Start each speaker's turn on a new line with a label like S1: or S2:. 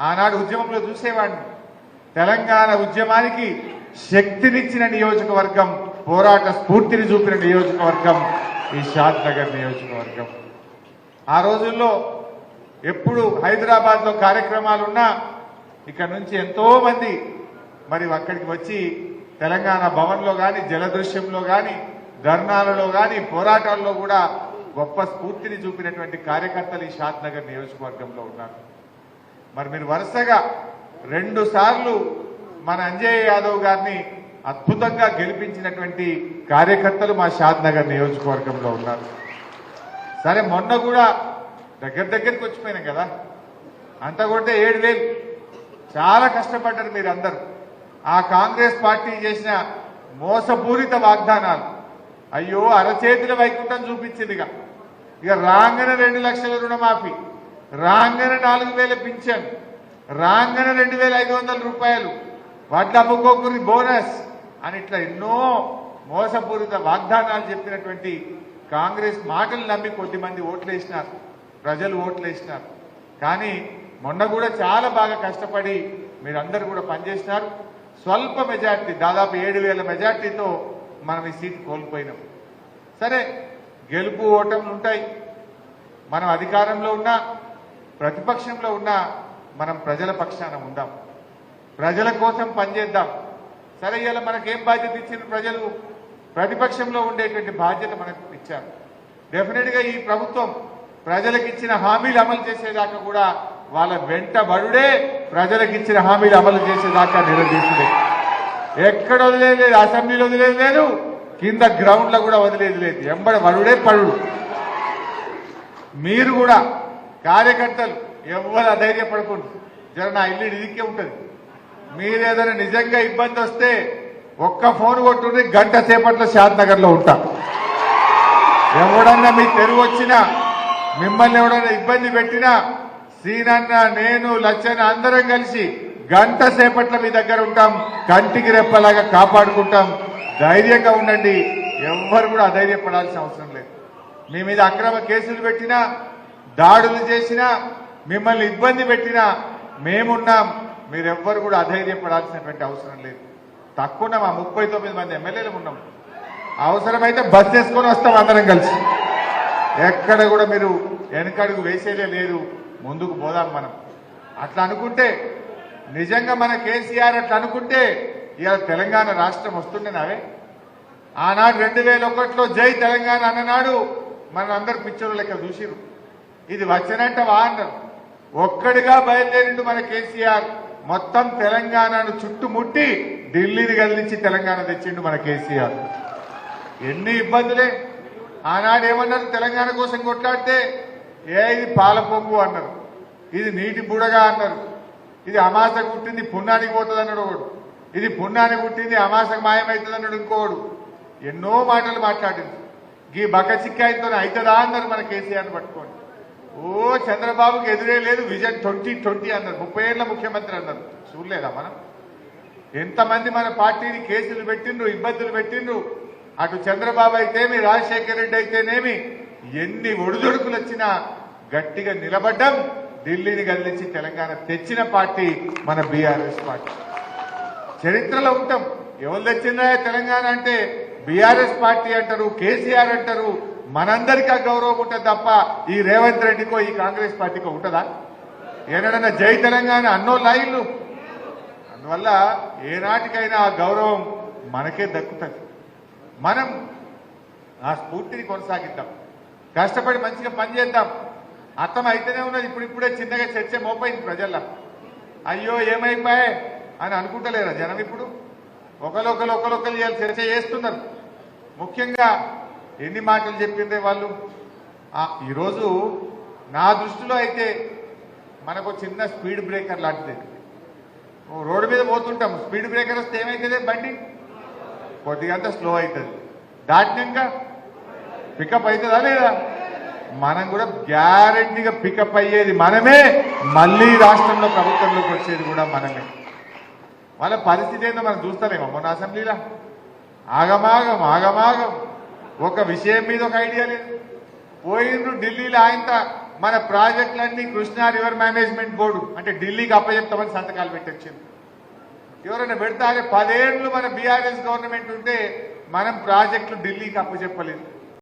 S1: ఆనాడు ఉద్యమంలో చూసేవాడిని. తెలంగాణ ఉద్యమానికి శక్తినిచ్చిన నియోజకవర్గం, పోరాట స్ఫూర్తిని చూపిన నియోజకవర్గం ఈ షాద్ నగర్ నియోజకవర్గం. ఆ రోజుల్లో ఎప్పుడు హైదరాబాద్లో కార్యక్రమాలున్నా ఇక్కడ నుంచి ఎంతో మంది మరి అక్కడికి వచ్చి తెలంగాణ భవన్లో కానీ, జలదృశ్యంలో కానీ, ధర్నాలలో కానీ, పోరాటాల్లో కూడా గొప్ప స్ఫూర్తిని చూపినటువంటి కార్యకర్తలు ఈ షాద్ నగర్ నియోజకవర్గంలో ఉన్నారు. మరి మీరు వరుసగా 2 సార్లు మన అంజయ్య యాదవ్ గారిని అద్భుతంగా గెలిపించినటువంటి కార్యకర్తలు మా షాద్ నగర్ నియోజకవర్గంలో ఉన్నారు. సరే, మొన్న కూడా దగ్గరికి వచ్చిపోయినాం కదా, అంతా కొడితే 7,000. చాలా కష్టపడ్డారు మీరందరూ. ఆ కాంగ్రెస్ పార్టీ చేసిన మోసపూరిత వాగ్దానాలు అయ్యో అరచేతుల వైకుంఠం చూపించిందిగా. ఇక రాంగన 2 లక్షల రుణమాఫీ, రాంగన 4,000 పింఛన్, రాంగన 2,500 రూపాయలు, వడ్ల అమ్ముకోకుని బోనస్ అని ఇట్లా ఎన్నో మోసపూరిత వాగ్దానాలు చెప్పినటువంటి కాంగ్రెస్ మాటలు నమ్మి కొద్దిమంది ఓట్లేసినారు, ప్రజలు ఓట్లేసినారు. కానీ మొన్న కూడా చాలా బాగా కష్టపడి మీరందరూ కూడా పనిచేసినారు. స్వల్ప మెజార్టీ, దాదాపు 7,000 మెజార్టీతో మనం ఈ సీటు కోల్పోయినాం. సరే, గెలుపు ఓటములు ఉంటాయి. మనం అధికారంలో ఉన్నా ప్రతిపక్షంలో ఉన్నా మనం ప్రజల పక్షాన ఉందాం, ప్రజల కోసం పనిచేద్దాం. సరే, ఇలా మనకేం బాధ్యత ఇచ్చిన ప్రజలు? ప్రతిపక్షంలో ఉండేటువంటి బాధ్యత మనకు ఇచ్చారు. డెఫినెట్గా ఈ ప్రభుత్వం ప్రజలకు ఇచ్చిన హామీలు అమలు చేసేదాకా కూడా వాళ్ళ వెంటబడుడే, ప్రజలకు ఇచ్చిన హామీలు అమలు చేసేదాకా నిలదీసుడే. ఎక్కడ వదిలేదు లేదు, అసెంబ్లీలో వదిలేదు లేదు, కింద గ్రౌండ్ లో కూడా వదిలేదు లేదు, ఎంబడ వడుడే పడుడు. మీరు కూడా కార్యకర్తలు ఎవరు అధైర్యపడకుండా, జర నా ఇల్లు ఇదికే ఉంటుంది. మీరేదైనా నిజంగా ఇబ్బంది వస్తే ఒక్క ఫోన్ కొట్టుండి, గంట సేపట్లో షాద్ నగర్ లో ఉంటా. ఎవడన్నా మీ తెరువు వచ్చినా, మిమ్మల్ని ఎవడన్నా ఇబ్బంది పెట్టినా, సీనన్న, నేను, లచ్చన్న అందరం కలిసి గంట సేపట్ల మీ దగ్గర ఉంటాం. కంటికి రెప్పలాగా కాపాడుకుంటాం. ధైర్యంగా ఉండండి. ఎవ్వరు కూడా అధైర్యపడాల్సిన అవసరం లేదు. మీ మీద అక్రమ కేసులు పెట్టినా, దాడులు చేసినా, మిమ్మల్ని ఇబ్బంది పెట్టినా మేమున్నాం. మీరెవ్వరు కూడా అధైర్యపడాల్సినటువంటి అవసరం లేదు. తక్కువ మా 39 మంది ఎమ్మెల్యేలు ఉన్నాం. అవసరమైతే బస్ చేసుకొని వస్తాం అందరం కలిసి. ఎక్కడ కూడా మీరు వెనకడుగు వేసేదే లేదు, ముందుకు పోదాం మనం. అట్లా అనుకుంటే, నిజంగా మన కేసీఆర్ అట్లా అనుకుంటే ఇవాళ తెలంగాణ రాష్ట్రం వస్తుండేనావే. ఆనాడు 2001లో జై తెలంగాణ అన్ననాడు మనం అందరు పిక్చర్లు లెక్క చూసిరు. ఇది వచ్చినట్ట అన్నారు. ఒక్కడిగా బయలుదేరిండు మన కేసీఆర్. మొత్తం తెలంగాణను చుట్టుముట్టి ఢిల్లీని కదిలించి తెలంగాణ తెచ్చిండు మన కేసీఆర్. ఎన్ని ఇబ్బందులే. ఆనాడు ఏమన్నారు? తెలంగాణ కోసం కొట్లాడితే ఇది పాలపొంగు అన్నారు, ఇది నీటి బుడగా అన్నారు, ఇది అమాసకు పుట్టింది పుణ్యానికి పోతుంది అన్నాడు ఒకడు, ఇది పుణ్యానికి పుట్టింది అమాసకు మాయమవుతుంది అన్నాడు ఇంకోడు. ఎన్నో మాటలు మాట్లాడింది. ఈ బక్క చిక్కాయితో అవుతుందా అన్నారు మన కేసీఆర్ని పట్టుకోండి. ఓ చంద్రబాబుకి ఎదురే లేదు, విజన్ 2020 అన్నారు, 30 ఏళ్ల ముఖ్యమంత్రి అన్నారు. చూడలేదా మనం? ఎంతమంది మన పార్టీని కేసులు పెట్టిండ్రు, ఇబ్బందులు పెట్టిండ్రు. అటు చంద్రబాబు అయితేమి, రాజశేఖర రెడ్డి అయితేనేమి, ఎన్ని ఒడిదొడుకులు వచ్చినా గట్టిగా నిలబడ్డం. ఢిల్లీని కదిలించి తెలంగాణ తెచ్చిన పార్టీ మన బీఆర్ఎస్ పార్టీ. చరిత్రలో ఉంటాం. ఎవరు తెచ్చిందా తెలంగాణ అంటే బీఆర్ఎస్ పార్టీ అంటారు, కేసీఆర్ అంటారు. మనందరికీ ఆ గౌరవం ఉంటుంది తప్ప ఈ రేవంత్ రెడ్డికో ఈ కాంగ్రెస్ పార్టీకో ఉంటుందా? ఏనాడన్నా జై తెలంగాణ అన్నో లాయిల్లు. అందువల్ల ఏనాటికైనా ఆ గౌరవం మనకే దక్కుతుంది. మనం ఆ స్ఫూర్తిని కొనసాగిద్దాం, కష్టపడి మంచిగా పనిచేద్దాం. అర్థం అయితేనే ఉన్నది. ఇప్పుడిప్పుడే చిన్నగా చర్చ మోపైంది ప్రజల్లో. అయ్యో ఏమైపోయాయి అని అనుకుంటలేరా జనం? ఇప్పుడు ఒకరొకరు చర్చ చేస్తున్నారు. ముఖ్యంగా ఎన్ని మాటలు చెప్పిందే వాళ్ళు. ఈరోజు నా దృష్టిలో అయితే మనకు చిన్న స్పీడ్ బ్రేకర్ లాంటిది. రోడ్డు మీద పోతుంటాం, స్పీడ్ బ్రేకర్ వస్తే ఏమవుతుంది? బండి కొద్దిగా స్లో అవుతుంది, దాటినాక పికప్ అవుతుందా లేదా? మనం కూడా గ్యారెంటీగా పికప్ అయ్యేది మనమే, మళ్ళీ రాష్ట్రంలో ప్రభుత్వంలోకి వచ్చేది కూడా మనమే. వాళ్ళ పరిస్థితి ఏందో మనం చూస్తారేమో. మొన్న అసెంబ్లీలో ఆగమాగం ఒక విషయం మీద ఒక ఐడియా లేదు. పోయిండ్రు ఢిల్లీలో, ఆయన మన ప్రాజెక్టులన్నీ కృష్ణా రివర్ మేనేజ్మెంట్ బోర్డు అంటే ఢిల్లీకి అప్పచెప్తామని సంతకాలు పెట్టొచ్చింది. ఎవరైనా పెడతారే 10 ఏళ్ళు మన బీఆర్ఎస్ గవర్నమెంట్ ఉంటే మనం ప్రాజెక్టులు ఢిల్లీకి అప్పచెప్పలేదు.